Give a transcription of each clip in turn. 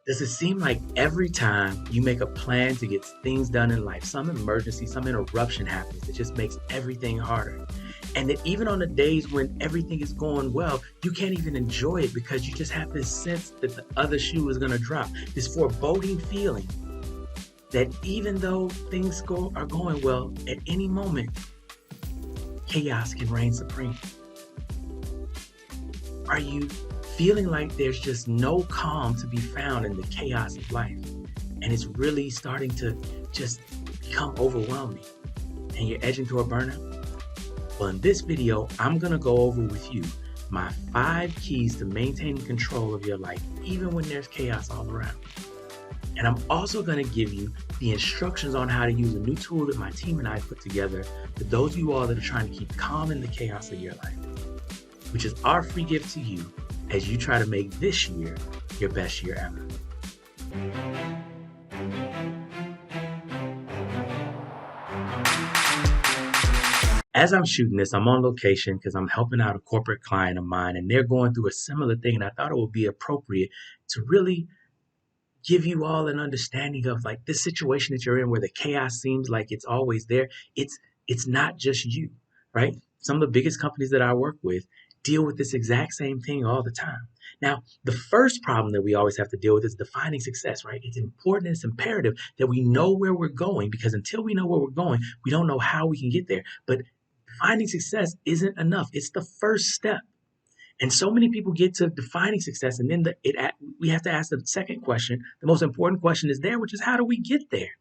Does it seem like every time you make a plan to get things done in life, some emergency, some interruption happens that just makes everything harder? And that even on the days when everything is going well, you can't even enjoy it because you just have this sense that the other shoe is going to drop. This foreboding feeling that even though are going well, at any moment, chaos can reign supreme. Are you feeling like there's just no calm to be found in the chaos of life? And it's really starting to just become overwhelming and you're edging toward burnout? Well, in this video, I'm going to go over with you my 5 keys to maintaining control of your life, even when there's chaos all around. And I'm also going to give you the instructions on how to use a new tool that my team and I put together for those of you all that are trying to keep calm in the chaos of your life, which is our free gift to you as you try to make this year your best year ever. As I'm shooting this, I'm on location because I'm helping out a corporate client of mine, and they're going through a similar thing, and I thought it would be appropriate to really give you all an understanding of like this situation that you're in where the chaos seems like it's always there. It's not just you, right? Some of the biggest companies that I work with deal with this exact same thing all the time. Now, the first problem that we always have to deal with is defining success, right? It's important, it's imperative that we know where we're going, because until we know where we're going, we don't know how we can get there. But defining success isn't enough. It's the first step. And so many people get to defining success, and then we have to ask the second question. The most important question is there, which is how do we get there,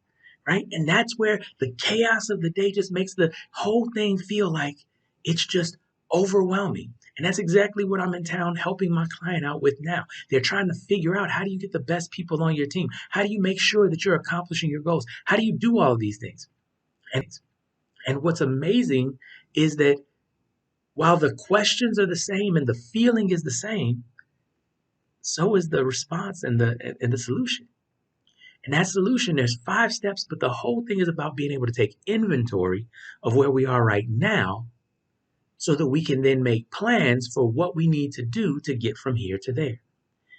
right? And that's where the chaos of the day just makes the whole thing feel like it's just overwhelming. And that's exactly what I'm in town helping my client out with now. They're trying to figure out, how do you get the best people on your team? How do you make sure that you're accomplishing your goals? How do you do all of these things? And what's amazing is that while the questions are the same and the feeling is the same, so is the response and the solution. And that solution, there's 5 steps, but the whole thing is about being able to take inventory of where we are right now so that we can then make plans for what we need to do to get from here to there.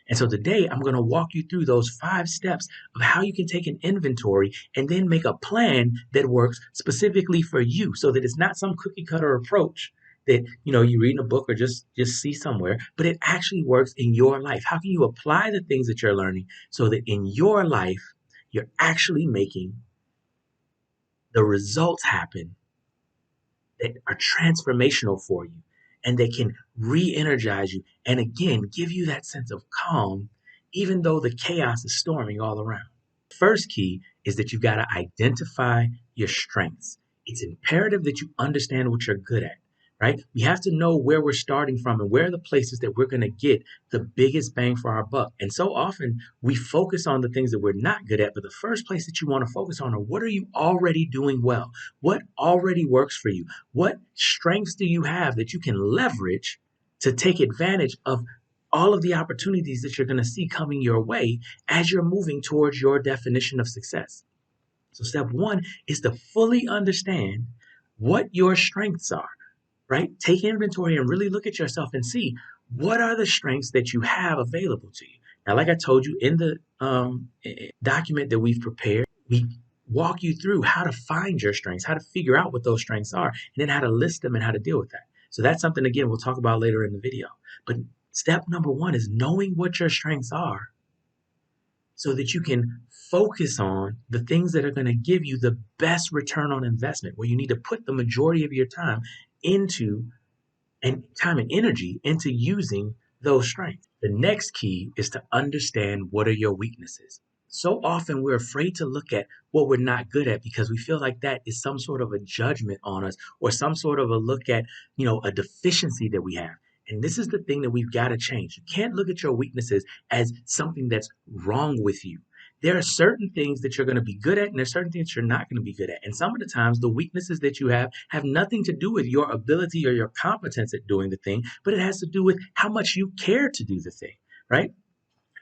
And so today I'm going to walk you through those 5 steps of how you can take an inventory and then make a plan that works specifically for you, so that it's not some cookie cutter approach that you read in a book or just see somewhere, but it actually works in your life. How can you apply the things that you're learning so that in your life you're actually making the results happen that are transformational for you and they can re-energize you and again give you that sense of calm even though the chaos is storming all around? First key is that you've got to identify your strengths. It's imperative that you understand what you're good at, right? We have to know where we're starting from and where are the places that we're going to get the biggest bang for our buck. And so often we focus on the things that we're not good at, but the first place that you want to focus on are what are you already doing well? What already works for you? What strengths do you have that you can leverage to take advantage of all of the opportunities that you're going to see coming your way as you're moving towards your definition of success? So step 1 is to fully understand what your strengths are, right? Take inventory and really look at yourself and see what are the strengths that you have available to you. Now, like I told you in the document that we've prepared, we walk you through how to find your strengths, how to figure out what those strengths are, and then how to list them and how to deal with that. So that's something, again, we'll talk about later in the video. But step number 1 is knowing what your strengths are so that you can focus on the things that are going to give you the best return on investment, where you need to put the majority of your time into and energy into using those strengths. The next key is to understand what are your weaknesses. So often we're afraid to look at what we're not good at because we feel like that is some sort of a judgment on us or some sort of a look at, a deficiency that we have. And this is the thing that we've got to change. You can't look at your weaknesses as something that's wrong with you. There are certain things that you're going to be good at, and there's certain things you're not going to be good at. And some of the times, the weaknesses that you have nothing to do with your ability or your competence at doing the thing, but it has to do with how much you care to do the thing, right?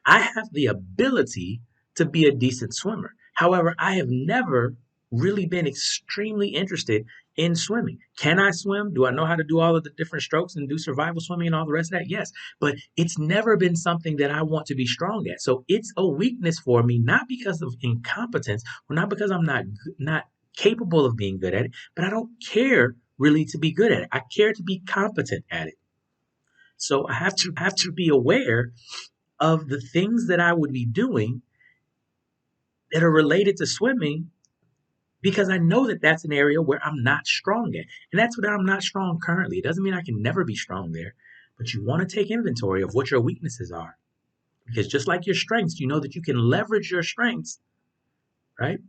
I have the ability to be a decent swimmer. However, I have never really been extremely interested in swimming. Can I swim? Do I know how to do all of the different strokes and do survival swimming and all the rest of that? Yes. But it's never been something that I want to be strong at. So it's a weakness for me, not because of incompetence or not because I'm not capable of being good at it, but I don't care really to be good at it. I care to be competent at it. So I have to be aware of the things that I would be doing that are related to swimming because I know that that's an area where I'm not strong at. And that's what I'm not strong currently. It doesn't mean I can never be strong there, but you want to take inventory of what your weaknesses are. Because just like your strengths, you know that you can leverage your strengths, right?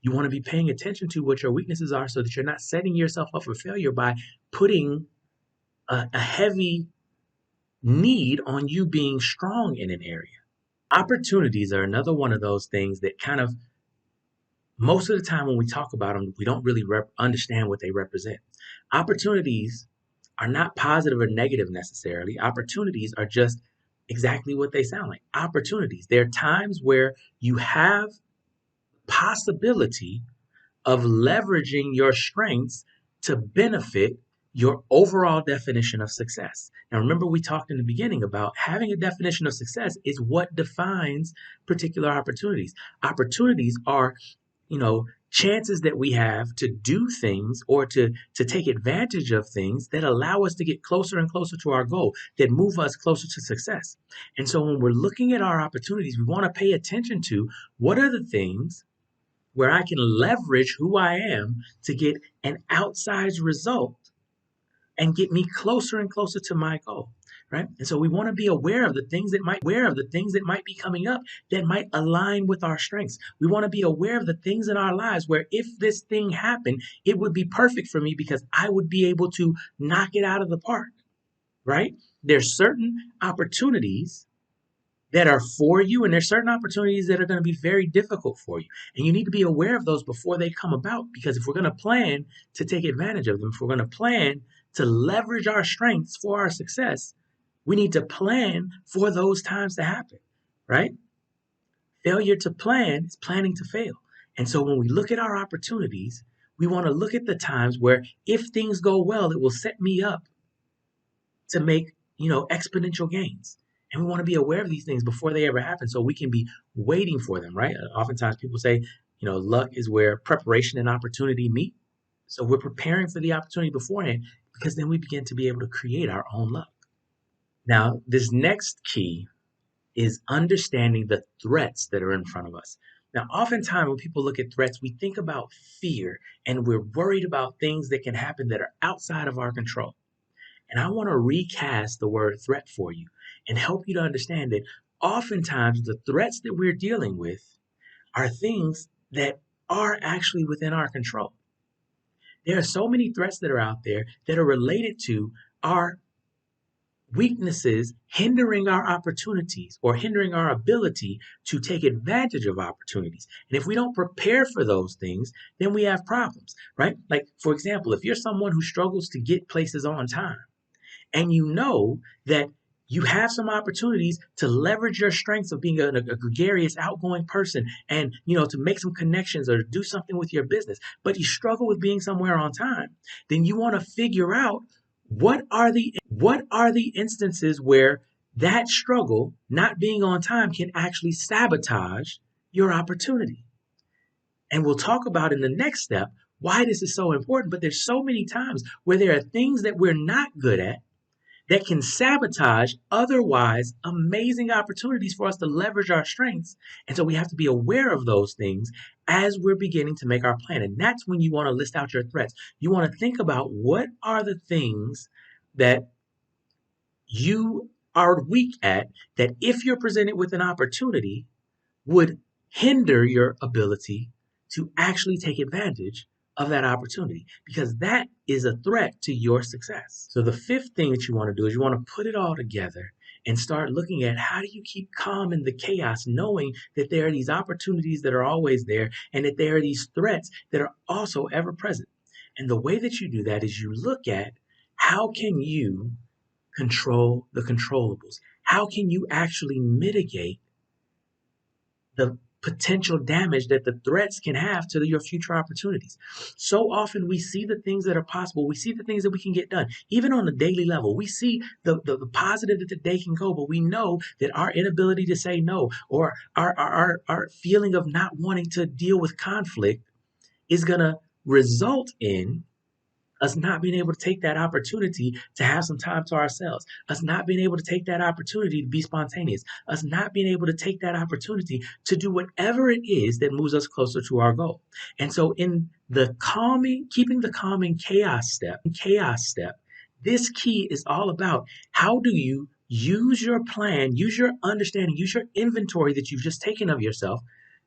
You want to be paying attention to what your weaknesses are so that you're not setting yourself up for failure by putting a heavy need on you being strong in an area. Opportunities are another one of those things that kind of most of the time when we talk about them, we don't really understand what they represent. Opportunities are not positive or negative necessarily. Opportunities are just exactly what they sound like. Opportunities. There are times where you have possibility of leveraging your strengths to benefit your overall definition of success. Now, remember, we talked in the beginning about having a definition of success is what defines particular opportunities. Opportunities are chances that we have to do things or to take advantage of things that allow us to get closer and closer to our goal, that move us closer to success. And so when we're looking at our opportunities, we want to pay attention to what are the things where I can leverage who I am to get an outsized result and get me closer and closer to my goal. Right. And so we want to be aware of the things that might be coming up that might align with our strengths. We want to be aware of the things in our lives where if this thing happened, it would be perfect for me because I would be able to knock it out of the park. Right. There's certain opportunities that are for you, and there's certain opportunities that are going to be very difficult for you. And you need to be aware of those before they come about, because if we're going to plan to take advantage of them, if we're going to plan to leverage our strengths for our success, we need to plan for those times to happen, right? Failure to plan is planning to fail. And so when we look at our opportunities, we want to look at the times where if things go well, it will set me up to make, exponential gains. And we want to be aware of these things before they ever happen so we can be waiting for them, right? Oftentimes people say, luck is where preparation and opportunity meet. So we're preparing for the opportunity beforehand because then we begin to be able to create our own luck. Now, this next key is understanding the threats that are in front of us. Now, oftentimes when people look at threats, we think about fear and we're worried about things that can happen that are outside of our control. And I want to recast the word threat for you and help you to understand that oftentimes the threats that we're dealing with are things that are actually within our control. There are so many threats that are out there that are related to our weaknesses hindering our opportunities or hindering our ability to take advantage of opportunities. And if we don't prepare for those things, then we have problems, right? Like, for example, if you're someone who struggles to get places on time, and you know that you have some opportunities to leverage your strengths of being a gregarious, outgoing person and, to make some connections or do something with your business, but you struggle with being somewhere on time, then you want to figure out what are the instances where that struggle, not being on time, can actually sabotage your opportunity. And we'll talk about in the next step why this is so important, but there's so many times where there are things that we're not good at that can sabotage otherwise amazing opportunities for us to leverage our strengths. And so we have to be aware of those things as we're beginning to make our plan. And that's when you want to list out your threats. You want to think about what are the things that you are weak at that if you're presented with an opportunity would hinder your ability to actually take advantage of that opportunity, because that is a threat to your success. So the fifth thing that you want to do is you want to put it all together and start looking at how do you keep calm in the chaos, knowing that there are these opportunities that are always there and that there are these threats that are also ever present. And the way that you do that is you look at how can you control the controllables? How can you actually mitigate the potential damage that the threats can have to your future opportunities. So often we see the things that are possible. We see the things that we can get done. Even on a daily level, we see the positive that the day can go, but we know that our inability to say no, or our feeling of not wanting to deal with conflict, is going to result in us not being able to take that opportunity to have some time to ourselves, us not being able to take that opportunity to be spontaneous, us not being able to take that opportunity to do whatever it is that moves us closer to our goal. And so in the calming, keeping the calm in chaos step, this key is all about how do you use your plan, use your understanding, use your inventory that you've just taken of yourself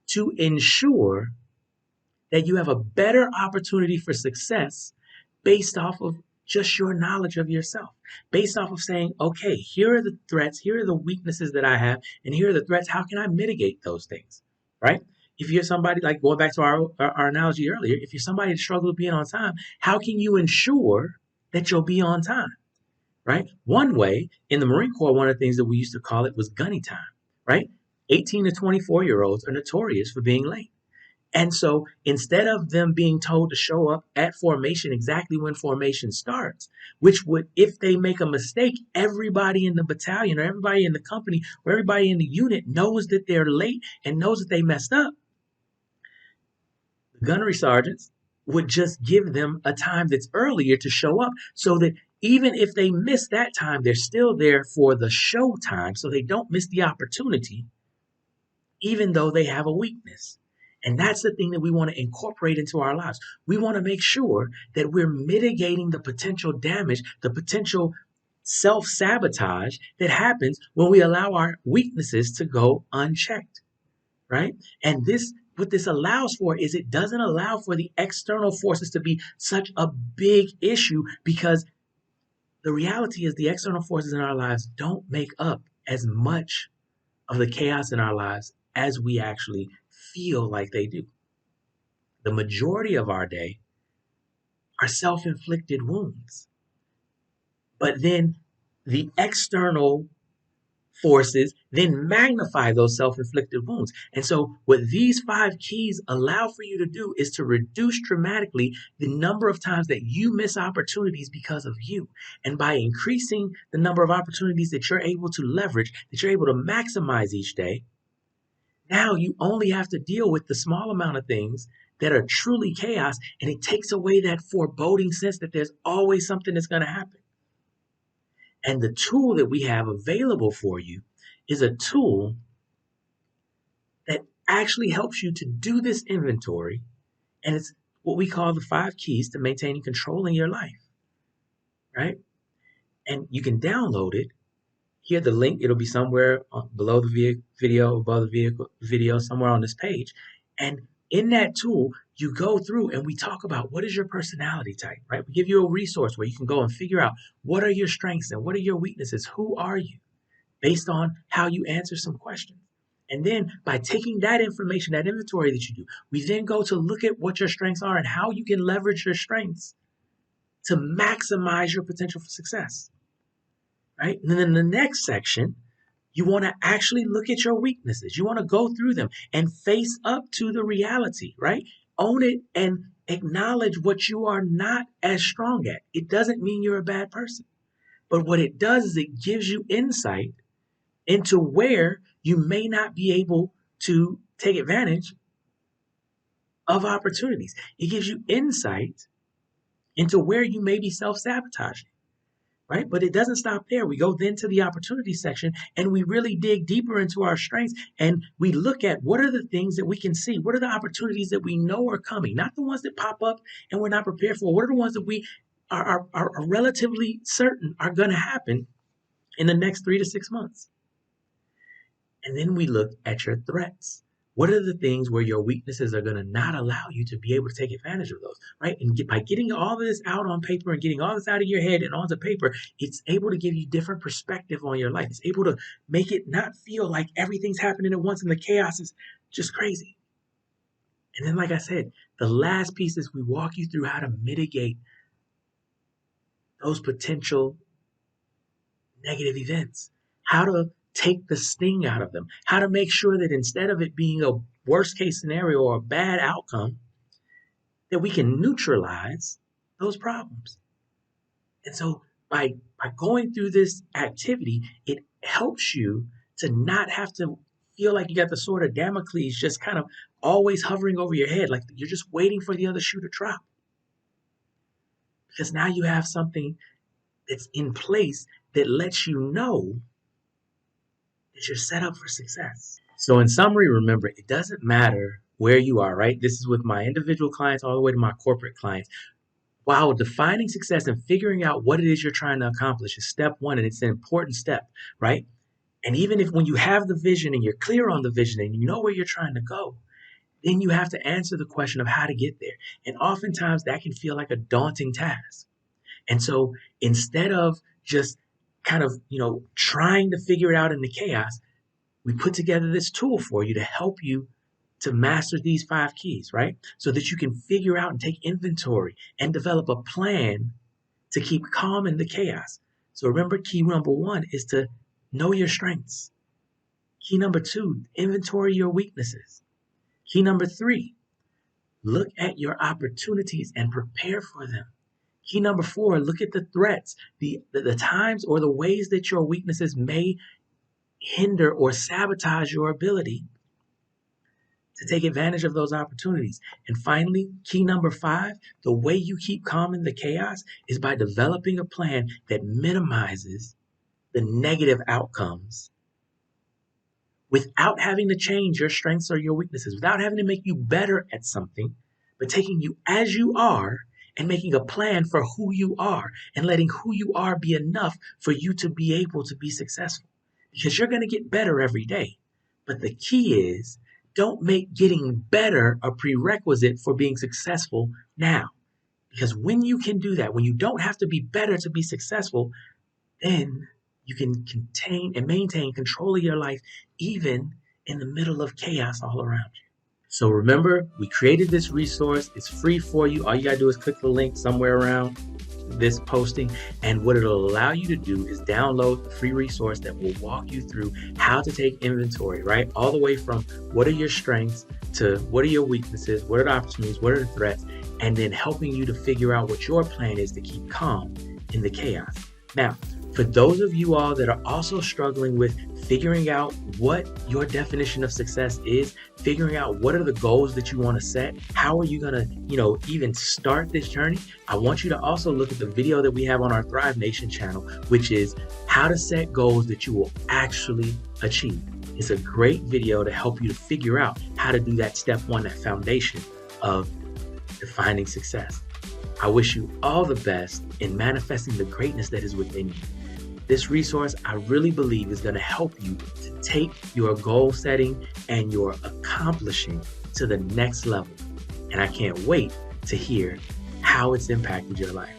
to ensure that you have a better opportunity for success based off of just your knowledge of yourself, based off of saying, okay, here are the threats, here are the weaknesses that I have, and here are the threats. How can I mitigate those things, right? If you're somebody, like going back to our analogy earlier, if you're somebody that struggles with being on time, how can you ensure that you'll be on time, right? One way in the Marine Corps, one of the things that we used to call it was gunny time, right? 18 to 24-year-olds are notorious for being late. And so instead of them being told to show up at formation exactly when formation starts, which would, if they make a mistake, everybody in the battalion or everybody in the company or everybody in the unit knows that they're late and knows that they messed up, the gunnery sergeants would just give them a time that's earlier to show up so that even if they miss that time, they're still there for the show time so they don't miss the opportunity, even though they have a weakness. And that's the thing that we want to incorporate into our lives. We want to make sure that we're mitigating the potential damage, the potential self-sabotage that happens when we allow our weaknesses to go unchecked, right? And what this allows for is it doesn't allow for the external forces to be such a big issue, because the reality is the external forces in our lives don't make up as much of the chaos in our lives as we actually feel like they do. The majority of our day are self-inflicted wounds. But then the external forces then magnify those self-inflicted wounds. And so what these 5 keys allow for you to do is to reduce dramatically the number of times that you miss opportunities because of you. And by increasing the number of opportunities that you're able to leverage, that you're able to maximize each day, now you only have to deal with the small amount of things that are truly chaos, and it takes away that foreboding sense that there's always something that's going to happen. And the tool that we have available for you is a tool that actually helps you to do this inventory, and it's what we call the 5 keys to maintaining control in your life, right? And you can download it. Here, the link, it'll be somewhere below the video, above the video, somewhere on this page. And in that tool, you go through and we talk about what is your personality type, right? We give you a resource where you can go and figure out what are your strengths and what are your weaknesses? Who are you? Based on how you answer some questions. And then by taking that information, that inventory that you do, we then go to look at what your strengths are and how you can leverage your strengths to maximize your potential for success. Right? And then in the next section, you want to actually look at your weaknesses. You want to go through them and face up to the reality, right? Own it and acknowledge what you are not as strong at. It doesn't mean you're a bad person. But what it does is it gives you insight into where you may not be able to take advantage of opportunities. It gives you insight into where you may be self-sabotaging. Right? But it doesn't stop there. We go then to the opportunity section and we really dig deeper into our strengths and we look at what are the things that we can see? What are the opportunities that we know are coming? Not the ones that pop up and we're not prepared for. What are the ones that we are relatively certain are going to happen in the next 3 to 6 months? And then we look at your threats. What are the things where your weaknesses are going to not allow you to be able to take advantage of those, right? And by getting all of this out on paper and getting all this out of your head and onto paper, it's able to give you different perspective on your life. It's able to make it not feel like everything's happening at once and the chaos is just crazy. And then, like I said, the last piece is we walk you through how to mitigate those potential negative events, how to take the sting out of them, how to make sure that instead of it being a worst case scenario or a bad outcome, that we can neutralize those problems. And so by going through this activity, it helps you to not have to feel like you got the sword of Damocles just kind of always hovering over your head, like you're just waiting for the other shoe to drop. Because now you have something that's in place that lets you know that you're set up for success. So in summary, remember, it doesn't matter where you are, right? This is with my individual clients all the way to my corporate clients. While defining success and figuring out what it is you're trying to accomplish is step one, and it's an important step, right? And even if when you have the vision and you're clear on the vision and you know where you're trying to go, then you have to answer the question of how to get there. And oftentimes that can feel like a daunting task. And so instead of just kind of, trying to figure it out in the chaos, we put together this tool for you to help you to master these 5 keys, right? So that you can figure out and take inventory and develop a plan to keep calm in the chaos. So remember, key number 1 is to know your strengths. Key number 2, inventory your weaknesses. Key number 3, look at your opportunities and prepare for them. Key number 4, look at the threats, the times or the ways that your weaknesses may hinder or sabotage your ability to take advantage of those opportunities. And finally, key number 5, the way you keep calm in the chaos is by developing a plan that minimizes the negative outcomes without having to change your strengths or your weaknesses, without having to make you better at something, but taking you as you are and making a plan for who you are and letting who you are be enough for you to be able to be successful. Because you're going to get better every day. But the key is, don't make getting better a prerequisite for being successful now. Because when you can do that, when you don't have to be better to be successful, then you can contain and maintain control of your life even in the middle of chaos all around you. So remember, we created this resource. It's free for you. All you got to do is click the link somewhere around this posting, and what it'll allow you to do is download the free resource that will walk you through how to take inventory, right? All the way from what are your strengths to what are your weaknesses, what are the opportunities, what are the threats, and then helping you to figure out what your plan is to keep calm in the chaos. Now, for those of you all that are also struggling with figuring out what your definition of success is, figuring out what are the goals that you want to set, how are you going to, even start this journey, I want you to also look at the video that we have on our Thrive Nation channel, which is how to set goals that you will actually achieve. It's a great video to help you to figure out how to do that step 1, that foundation of defining success. I wish you all the best in manifesting the greatness that is within you. This resource, I really believe, is going to help you to take your goal setting and your accomplishing to the next level. And I can't wait to hear how it's impacted your life.